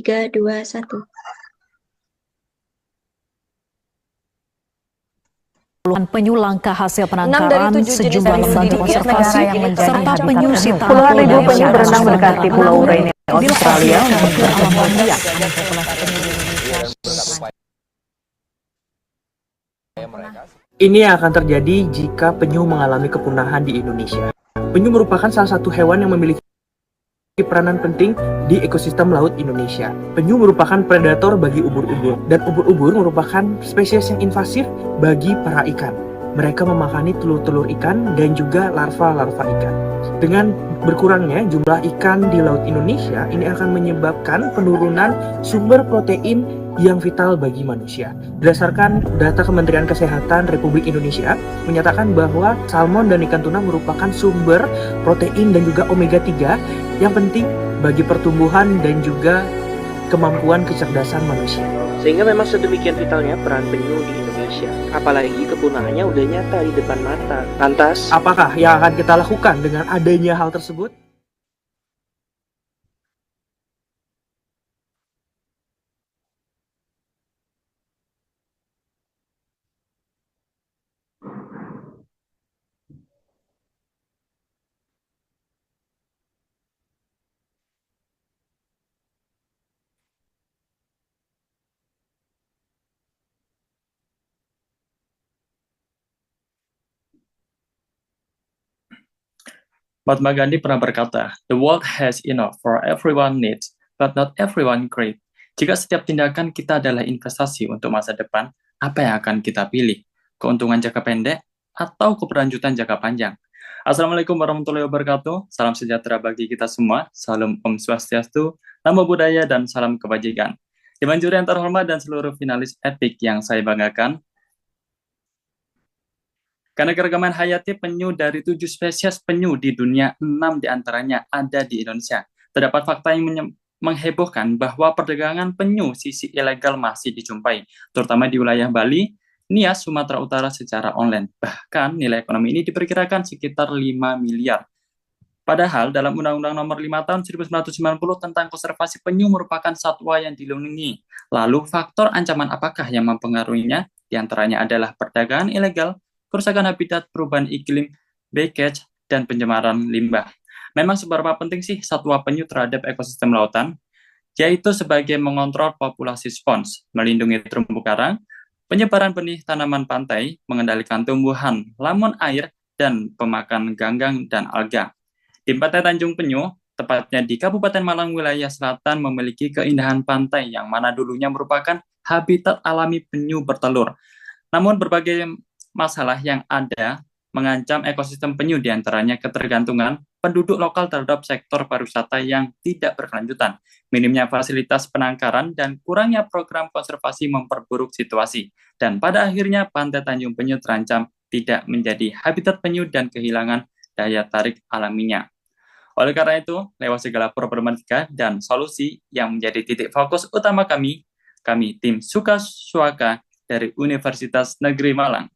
3, 2, 1. Puluhan penyu langka hasil 6 dari penangkaran 7 jenis sejumlah penyu lembaga di konservasi negara yang menjadi serta habitat penyu penyu. sitaan Puluhan ribu Indonesia penyu dan berenang Sumatera mendekati Pulau Barat. Rainier, Bila Australia hasil untuk ke alam liar. Ini yang akan terjadi jika penyu mengalami kepunahan di Indonesia. Penyu merupakan salah satu hewan yang memiliki peranan penting di ekosistem laut Indonesia. Penyu merupakan predator bagi ubur-ubur, dan ubur-ubur merupakan spesies yang invasif bagi para ikan. Mereka memakani telur-telur ikan dan juga larva-larva ikan. Dengan berkurangnya jumlah ikan di laut Indonesia, ini akan menyebabkan penurunan sumber protein yang vital bagi manusia. Berdasarkan data Kementerian Kesehatan Republik Indonesia, menyatakan bahwa salmon dan ikan tuna merupakan sumber protein dan juga omega 3 yang penting bagi pertumbuhan dan juga kemampuan kecerdasan manusia. Sehingga memang sedemikian vitalnya peran penyu di Indonesia. Apalagi kepunahannya udah nyata di depan mata. Lantas, apakah yang akan kita lakukan dengan adanya hal tersebut? Mahatma Gandhi pernah berkata, "The world has enough for everyone needs, but not everyone great." Jika setiap tindakan kita adalah investasi untuk masa depan, apa yang akan kita pilih? Keuntungan jangka pendek atau keberlanjutan jangka panjang? Assalamualaikum warahmatullahi wabarakatuh. Salam sejahtera bagi kita semua. Salam Om Swastiastu, Namo Buddhaya, dan salam kebajikan. Dewan juri yang terhormat dan seluruh finalis etik yang saya banggakan, karena keragaman hayati penyu dari 7 spesies penyu di dunia, 6 diantaranya ada di Indonesia. Terdapat fakta yang menghebohkan bahwa perdagangan penyu sisi ilegal masih dijumpai, terutama di wilayah Bali, Nias, Sumatera Utara secara online. Bahkan nilai ekonomi ini diperkirakan sekitar 5 miliar. Padahal dalam Undang-Undang Nomor 5 Tahun 1990 tentang konservasi penyu merupakan satwa yang dilindungi. Lalu faktor ancaman apakah yang mempengaruhinya? Di antaranya adalah perdagangan ilegal, kerusakan habitat, perubahan iklim, bycatch, dan pencemaran limbah. Memang seberapa penting sih satwa penyu terhadap ekosistem lautan? Yaitu sebagai mengontrol populasi spons, melindungi terumbu karang, penyebaran benih tanaman pantai, mengendalikan tumbuhan lamun air, dan pemakan ganggang dan alga. Di Pantai Tanjung Penyu, tepatnya di Kabupaten Malang wilayah selatan, memiliki keindahan pantai yang mana dulunya merupakan habitat alami penyu bertelur. Namun berbagai masalah yang ada mengancam ekosistem penyu, diantaranya ketergantungan penduduk lokal terhadap sektor pariwisata yang tidak berkelanjutan, minimnya fasilitas penangkaran, dan kurangnya program konservasi memperburuk situasi. Dan pada akhirnya Pantai Tanjung Penyu terancam tidak menjadi habitat penyu dan kehilangan daya tarik alaminya. Oleh karena itu, lewat segala problematika dan solusi yang menjadi titik fokus utama kami tim Suka Suaka dari Universitas Negeri Malang.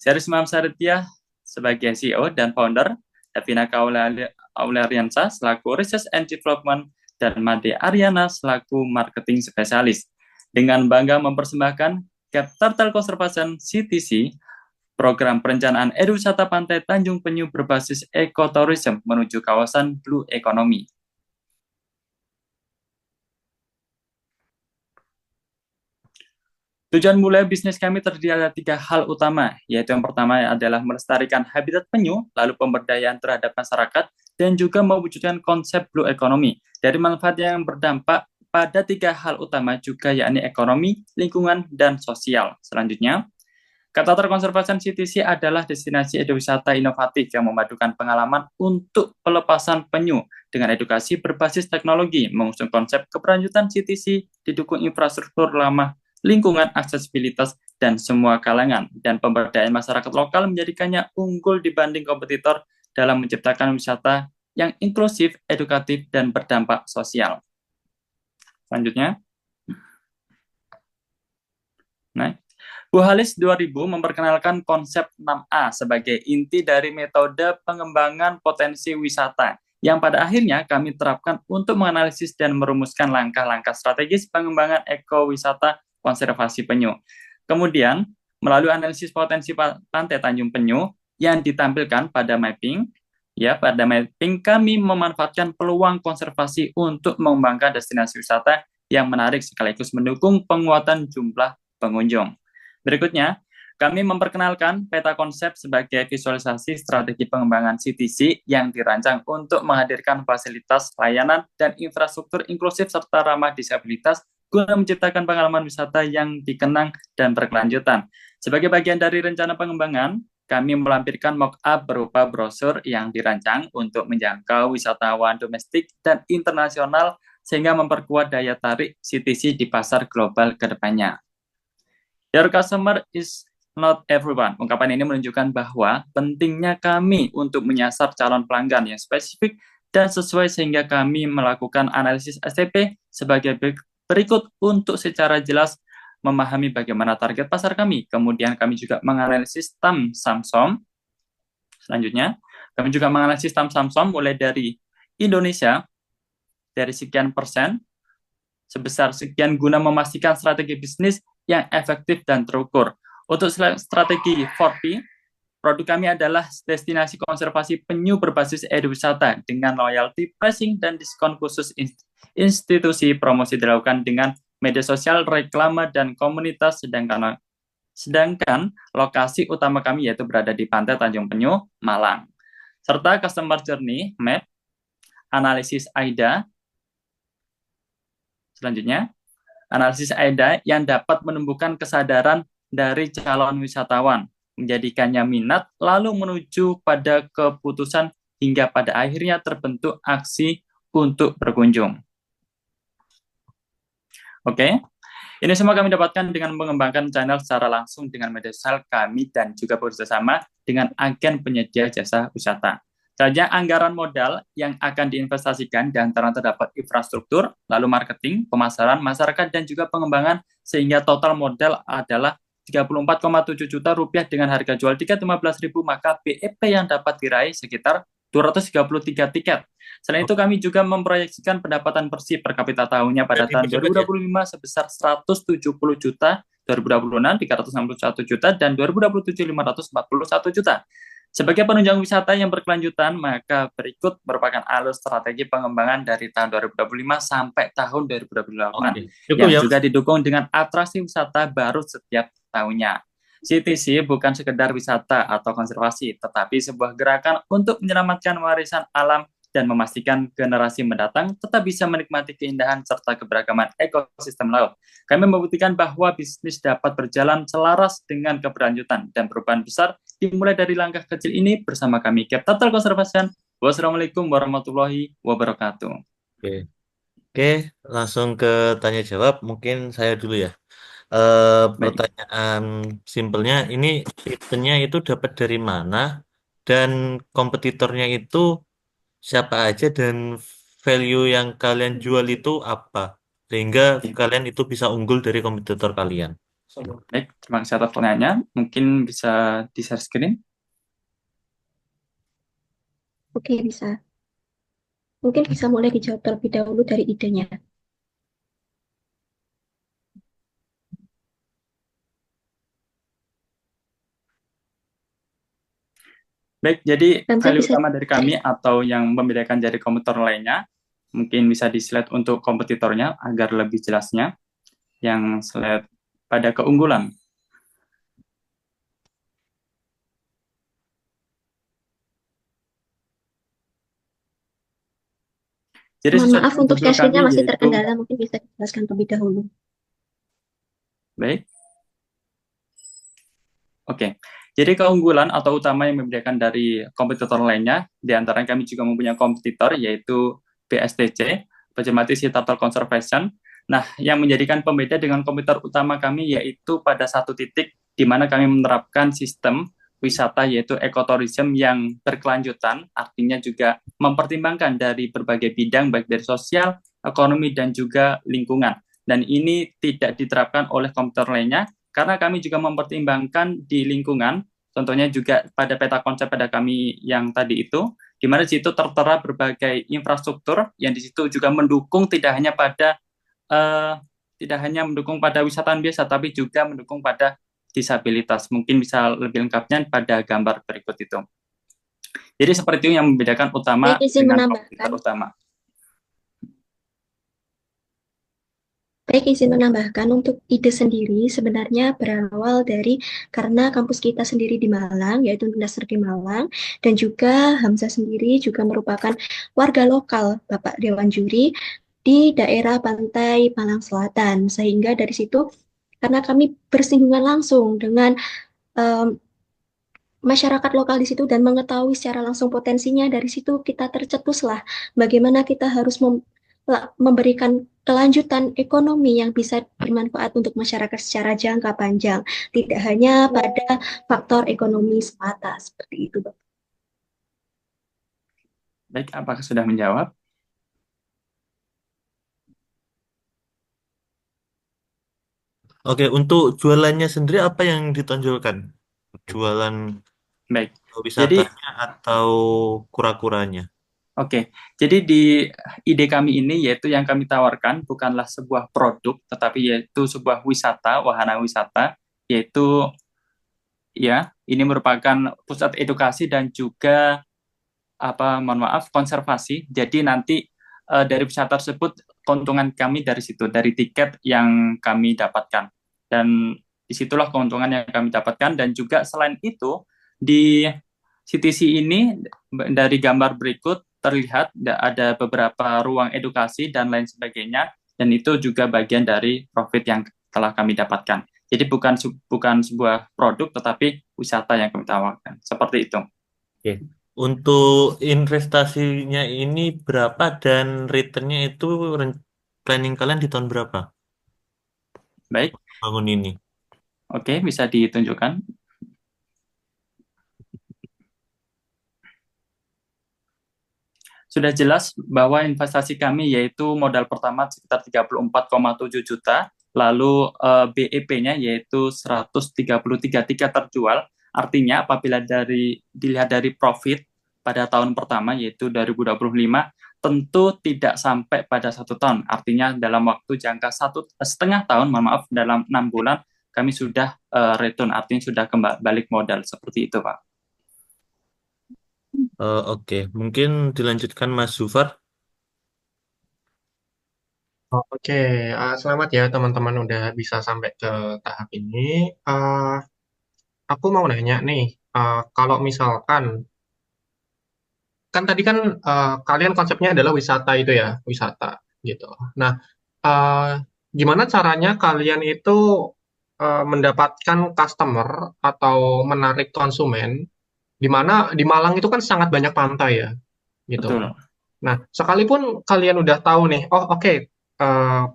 Saya Arisman Saretia sebagai CEO dan founder, Davina Kaulariansa selaku Research and Development, dan Made Ariana selaku Marketing Spesialis. Dengan bangga mempersembahkan Cap Turtle Conservation CTC, program perencanaan eduwisata Pantai Tanjung Penyu berbasis ekoturism menuju kawasan Blue Economy. Tujuan mulai bisnis kami terdiri dari 3 hal utama, yaitu yang pertama adalah melestarikan habitat penyu, lalu pemberdayaan terhadap masyarakat, dan juga mewujudkan konsep Blue Economy. Dari manfaat yang berdampak pada 3 hal utama juga, yakni ekonomi, lingkungan, dan sosial. Selanjutnya, Katator Conservation CTC adalah destinasi eduwisata inovatif yang memadukan pengalaman untuk pelepasan penyu dengan edukasi berbasis teknologi, mengusung konsep keberlanjutan CTC, didukung infrastruktur ramah lingkungan, aksesibilitas, dan semua kalangan, dan pemberdayaan masyarakat lokal menjadikannya unggul dibanding kompetitor dalam menciptakan wisata yang inklusif, edukatif, dan berdampak sosial. Selanjutnya, nah, Bu Halis 2000 memperkenalkan konsep 6A sebagai inti dari metode pengembangan potensi wisata, yang pada akhirnya kami terapkan untuk menganalisis dan merumuskan langkah-langkah strategis pengembangan ekowisata konservasi penyu. Kemudian, melalui analisis potensi pantai Tanjung Penyu yang ditampilkan pada mapping, kami memanfaatkan peluang konservasi untuk mengembangkan destinasi wisata yang menarik sekaligus mendukung penguatan jumlah pengunjung. Berikutnya, kami memperkenalkan peta konsep sebagai visualisasi strategi pengembangan CTC yang dirancang untuk menghadirkan fasilitas, layanan, dan infrastruktur inklusif serta ramah disabilitas guna menciptakan pengalaman wisata yang dikenang dan berkelanjutan. Sebagai bagian dari rencana pengembangan, kami melampirkan mock-up berupa brosur yang dirancang untuk menjangkau wisatawan domestik dan internasional sehingga memperkuat daya tarik CTC di pasar global ke depannya. Your customer is not everyone. Ungkapan ini menunjukkan bahwa pentingnya kami untuk menyasar calon pelanggan yang spesifik dan sesuai sehingga kami melakukan analisis STP sebagai berikut untuk secara jelas memahami bagaimana target pasar kami. Kemudian kami juga menganalisis TAM Samsung. Selanjutnya, kami juga menganalisis TAM Samsung mulai dari Indonesia dari sekian persen sebesar sekian guna memastikan strategi bisnis yang efektif dan terukur. Untuk strategi 4P, produk kami adalah destinasi konservasi penyu berbasis eduwisata dengan loyalty, pricing, dan diskon khusus institusi. Promosi dilakukan dengan media sosial, reklame, dan komunitas, sedangkan lokasi utama kami yaitu berada di Pantai Tanjung Penyu, Malang. Serta customer journey map, analisis AIDA. Selanjutnya, analisis AIDA yang dapat menumbuhkan kesadaran dari calon wisatawan, menjadikannya minat, lalu menuju pada keputusan hingga pada akhirnya terbentuk aksi untuk berkunjung. Oke, ini semua kami dapatkan dengan mengembangkan channel secara langsung dengan media sosial kami dan juga bekerjasama dengan agen penyedia jasa wisata. Saja anggaran modal yang akan diinvestasikan dan terdapat infrastruktur, lalu marketing, pemasaran, masyarakat, dan juga pengembangan, sehingga total modal adalah 34,7 juta rupiah dengan harga jual tiket 15.000, maka BEP yang dapat diraih sekitar 233 tiket. Selain itu kami juga memproyeksikan pendapatan bersih per kapita tahunnya pada tahun 2025 sebesar 170 juta, 2026 361 juta, dan 2027 541 juta. Sebagai penunjang wisata yang berkelanjutan, maka berikut merupakan alur strategi pengembangan dari tahun 2025 sampai tahun 2028, yang juga didukung dengan atraksi wisata baru setiap tahunnya. CTC bukan sekedar wisata atau konservasi, tetapi sebuah gerakan untuk menyelamatkan warisan alam dan memastikan generasi mendatang tetap bisa menikmati keindahan serta keberagaman ekosistem laut. Kami membuktikan bahwa bisnis dapat berjalan selaras dengan keberlanjutan dan perubahan besar dimulai dari langkah kecil ini bersama kami, Capital Conservation. Wassalamualaikum warahmatullahi wabarakatuh. Oke, langsung ke tanya jawab. Mungkin saya dulu ya. Pertanyaan simpelnya, ini eventnya itu dapat dari mana dan kompetitornya itu siapa aja dan value yang kalian jual itu apa sehingga kalian itu bisa unggul dari kompetitor kalian. Baik, terima kasih atas pertanyaannya. Mungkin bisa di-share screen. Oke, bisa. Mungkin bisa mulai dijawab terlebih dahulu dari idenya. Baik, jadi Nanti value bisa- utama dari kami atau yang membedakan dari kompetitor lainnya, mungkin bisa di-slide untuk kompetitornya agar lebih jelasnya. Yang slide pada keunggulan. Jadi Mohon sesuai maaf dengan untuk judul sesinya kami, masih yaitu- terkendala, mungkin bisa dijelaskan terlebih dahulu. Baik. Oke. Jadi keunggulan atau utama yang membedakan dari kompetitor lainnya, di antara kami juga mempunyai kompetitor yaitu BSTC, Bajemati Sea Turtle Conservation. Nah, yang menjadikan pembeda dengan kompetitor utama kami yaitu pada satu titik di mana kami menerapkan sistem wisata yaitu ekotourism yang berkelanjutan, artinya juga mempertimbangkan dari berbagai bidang baik dari sosial, ekonomi, dan juga lingkungan. Dan ini tidak diterapkan oleh kompetitor lainnya karena kami juga mempertimbangkan di lingkungan, contohnya juga pada peta konsep pada kami yang tadi itu, di mana di situ tertera berbagai infrastruktur yang di situ juga mendukung eh, tidak hanya mendukung pada wisatawan biasa, tapi juga mendukung pada disabilitas. Mungkin bisa lebih lengkapnya pada gambar berikut itu. Jadi seperti itu yang membedakan utama Baik, izin dengan menambahkan. kompetitor utama. Baik, izin menambahkan untuk ide sendiri sebenarnya berawal dari karena kampus kita sendiri di Malang, yaitu Unaster di Malang, dan juga Hamzah sendiri juga merupakan warga lokal Bapak Dewan Juri di daerah pantai Malang Selatan. Sehingga dari situ, karena kami bersinggungan langsung dengan em, masyarakat lokal di situ dan mengetahui secara langsung potensinya, dari situ kita tercetuslah bagaimana kita harus memberikan kelanjutan ekonomi yang bisa bermanfaat untuk masyarakat secara jangka panjang, tidak hanya pada faktor ekonomi semata, seperti itu, Bapak. Baik, apakah sudah menjawab? Oke, untuk jualannya sendiri apa yang ditonjolkan? Jualan Baik. Jadi wisatanya atau kura-kuranya? Oke, jadi di ide kami ini yaitu yang kami tawarkan bukanlah sebuah produk, tetapi yaitu sebuah wisata, wahana wisata, yaitu ya ini merupakan pusat edukasi dan juga mohon maaf konservasi. Jadi nanti dari wisata tersebut keuntungan kami dari situ, dari tiket yang kami dapatkan, dan disitulah keuntungan yang kami dapatkan. Dan juga selain itu di CTC ini dari gambar berikut terlihat ada beberapa ruang edukasi dan lain sebagainya, dan itu juga bagian dari profit yang telah kami dapatkan. Jadi bukan sebuah produk, tetapi wisata yang kami tawarkan. Seperti itu. Oke. Untuk investasinya ini berapa dan returnnya itu planning kalian di tahun berapa Baik, bangun ini? oke, bisa ditunjukkan. Sudah jelas bahwa investasi kami yaitu modal pertama sekitar 34,7 juta, lalu BEP-nya yaitu 133 tiket terjual. Artinya apabila dilihat dari profit pada tahun pertama yaitu 2025, tentu tidak sampai pada 1 tahun. Artinya dalam waktu jangka 1,5 tahun, maaf, dalam 6 bulan kami sudah return, artinya sudah balik modal. Seperti itu, Pak. Oke, mungkin dilanjutkan Mas Zufar. Oke, selamat ya teman-teman udah bisa sampai ke tahap ini. Eh, aku mau nanya nih, kalau misalkan, kan tadi kan kalian konsepnya adalah wisata itu ya, wisata gitu. Nah, eh, gimana caranya kalian itu mendapatkan customer atau menarik konsumen, di mana di Malang itu kan sangat banyak pantai ya, gitu. Betul. Nah, sekalipun kalian udah tahu nih, oh oke,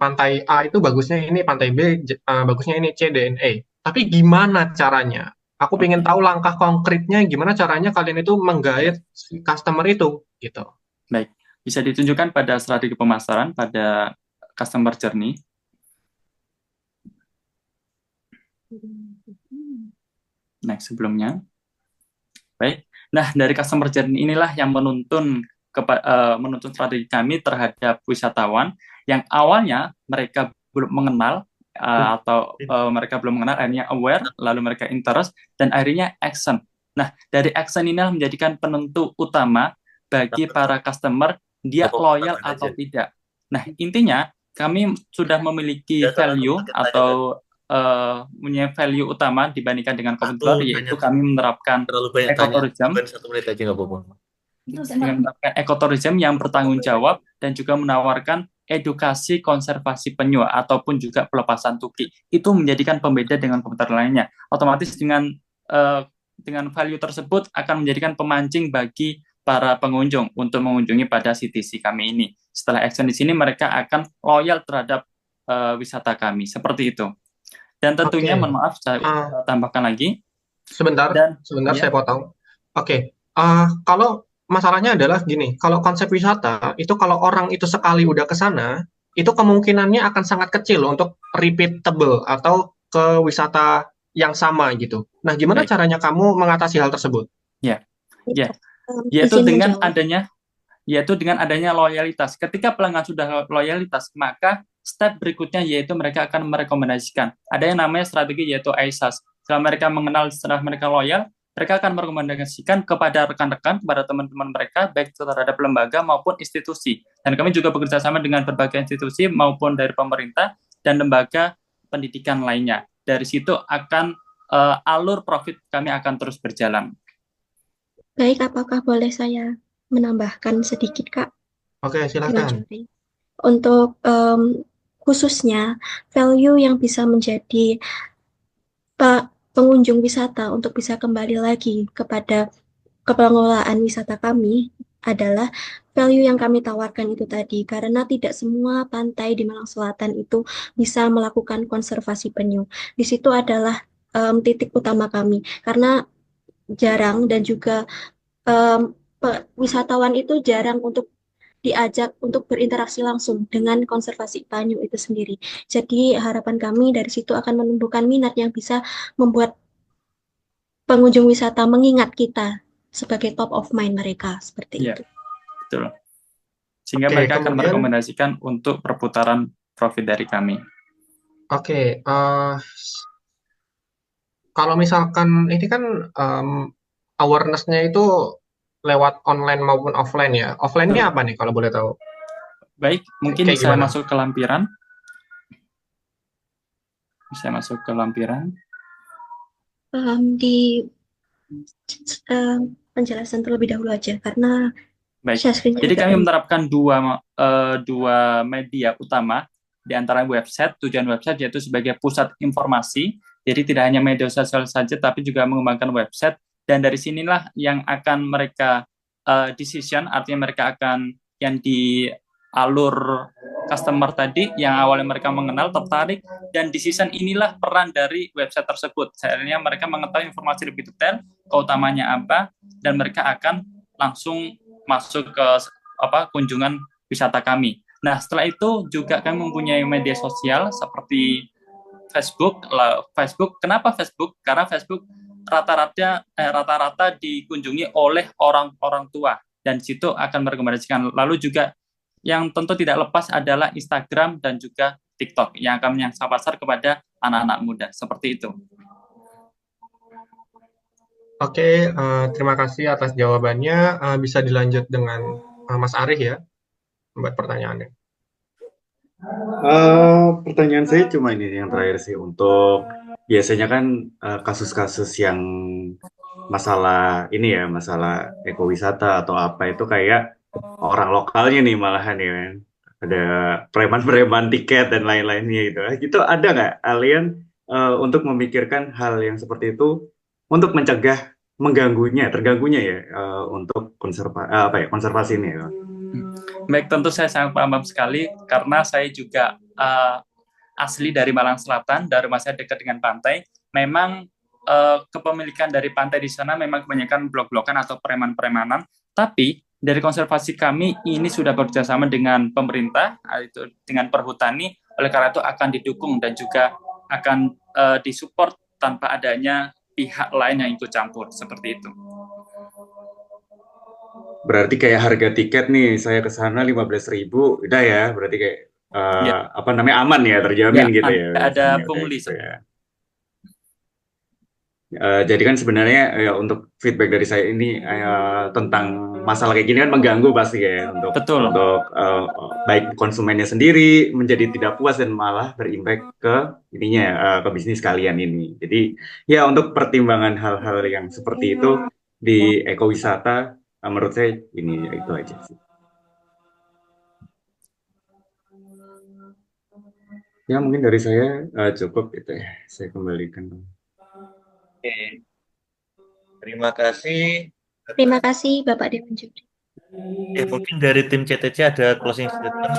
pantai A itu bagusnya ini, pantai B bagusnya ini, C, D, N, E. Tapi gimana caranya? Aku pengen tahu langkah konkretnya, gimana caranya kalian itu menggait si customer itu, gitu. Baik, bisa ditunjukkan pada strategi pemasaran pada customer journey. Next sebelumnya. Baik. Nah, dari customer journey inilah yang menuntun strategi kami terhadap wisatawan yang awalnya mereka belum mengenal atau mereka belum mengenal, akhirnya aware, lalu mereka interest, dan akhirnya action. Nah, dari action inilah menjadikan penentu utama bagi para customer dia loyal atau tidak. Nah, intinya kami sudah memiliki value atau punya value utama dibandingkan dengan kompetitor, yaitu kami menerapkan ekotourism. Dengan menerapkan ekotourism yang bertanggung jawab dan juga menawarkan edukasi konservasi penyu ataupun juga pelepasan tuki. Itu menjadikan pembeda dengan kompetitor lainnya. Otomatis dengan value tersebut akan menjadikan pemancing bagi para pengunjung untuk mengunjungi pada CTC kami ini. Setelah action di sini, mereka akan loyal terhadap wisata kami. Seperti itu. Dan tentunya, mohon maaf, saya tambahkan lagi. Sebentar, saya potong. Oke, kalau masalahnya adalah gini, kalau konsep wisata, itu kalau orang itu sekali udah ke sana, itu kemungkinannya akan sangat kecil untuk repeatable atau ke wisata yang sama gitu. Nah, gimana caranya kamu mengatasi hal tersebut? Ya. yaitu Izin dengan menjawab. adanya loyalitas. Ketika pelanggan sudah loyalitas, maka step berikutnya yaitu mereka akan merekomendasikan. Ada yang namanya strategi yaitu ISAS. Setelah mereka loyal, mereka akan merekomendasikan kepada rekan-rekan, kepada teman-teman mereka, baik terhadap lembaga maupun institusi. Dan kami juga bekerja sama dengan berbagai institusi maupun dari pemerintah dan lembaga pendidikan lainnya. Dari situ akan alur profit kami akan terus berjalan. Baik, apakah boleh saya menambahkan sedikit, Kak? Oke, Dewan silakan. Juri? Untuk khususnya value yang bisa menjadi pengunjung wisata untuk bisa kembali lagi kepada pengelolaan wisata kami adalah value yang kami tawarkan itu tadi, karena tidak semua pantai di Malang Selatan itu bisa melakukan konservasi penyu. Di situ adalah titik utama kami, karena jarang dan juga wisatawan itu jarang untuk diajak untuk berinteraksi langsung dengan konservasi penyu itu sendiri. Jadi harapan kami dari situ akan menumbuhkan minat yang bisa membuat pengunjung wisata mengingat kita sebagai top of mind mereka, seperti Ya, itu. betul. Sehingga Oke, mereka akan kemudian, merekomendasikan untuk perputaran profit dari kami. oke, kalau misalkan ini kan awareness-nya itu lewat online maupun offline ya. Offline-nya apa nih kalau boleh tahu? Baik, mungkin Kayak saya gimana? masuk ke lampiran. Bisa masuk ke lampiran. Di penjelasan terlebih dahulu aja, karena Baik, share screen-nya jadi agak kami rendah. menerapkan dua media utama di antara website. Tujuan website yaitu sebagai pusat informasi. Jadi tidak hanya media sosial saja, tapi juga mengembangkan website. Dan dari sinilah yang akan mereka decision, artinya mereka akan yang di alur customer tadi, yang awalnya mereka mengenal, tertarik, dan decision inilah peran dari website tersebut. Sebenarnya mereka mengetahui informasi lebih detail, keutamanya apa, dan mereka akan langsung masuk ke kunjungan wisata kami. Nah, setelah itu juga kami mempunyai media sosial seperti Facebook. Facebook, kenapa Facebook? Karena Facebook rata-rata dikunjungi oleh orang-orang tua, dan situ akan merekomendasikan. Lalu juga yang tentu tidak lepas adalah Instagram dan juga TikTok yang akan menyasar pasar kepada anak-anak muda. Seperti itu. Oke, terima kasih atas jawabannya. Bisa dilanjut dengan Mas Arif ya, buat pertanyaannya. Pertanyaan saya cuma ini yang terakhir sih, untuk biasanya kan kasus-kasus yang masalah ini ya, masalah ekowisata atau apa itu kayak orang lokalnya nih malahan ya kan. Ada preman-preman tiket dan lain-lainnya gitu. Gitu ada nggak kalian untuk memikirkan hal yang seperti itu untuk mencegah terganggunya ya untuk konservasi ini ya. Baik, tentu saya sangat paham sekali karena saya juga asli dari Malang Selatan, dari rumah saya dekat dengan pantai. Memang kepemilikan dari pantai di sana memang kebanyakan blok-blokan atau preman-premanan, tapi dari konservasi kami ini sudah bekerjasama dengan pemerintah, itu dengan perhutani, oleh karena itu akan didukung dan juga akan disupport tanpa adanya pihak lain yang ikut campur, seperti itu. Berarti kayak harga tiket nih, saya ke sana 15.000, udah ya, berarti kayak Ya. aman ya, terjamin gitu ya. Tidak ada Biasanya, pungli. gitu ya. Jadi kan sebenarnya untuk feedback dari saya ini tentang masalah kayak gini kan mengganggu pasti ya Betul. untuk baik konsumennya sendiri menjadi tidak puas dan malah berimpact ke ininya ke bisnis kalian ini. Jadi ya untuk pertimbangan hal-hal yang seperti itu di ekowisata menurut saya ini itu aja sih. Ya mungkin dari saya cukup gitu ya. Saya kembalikan. Oke. Terima kasih. Terima kasih Bapak Dewan Juri. Mungkin dari tim CTC ada closing statement.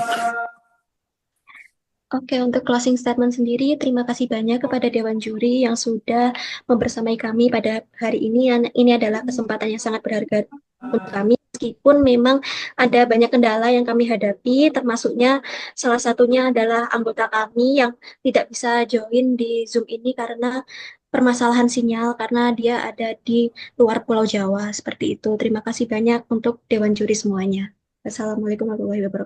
Oke, untuk closing statement sendiri, terima kasih banyak kepada Dewan Juri yang sudah membersamai kami pada hari ini. Ini adalah kesempatan yang sangat berharga untuk kami, meskipun memang ada banyak kendala yang kami hadapi, termasuknya salah satunya adalah anggota kami yang tidak bisa join di Zoom ini karena permasalahan sinyal karena dia ada di luar Pulau Jawa seperti itu. Terima kasih banyak untuk Dewan Juri semuanya. Wassalamualaikum warahmatullahi wabarakatuh.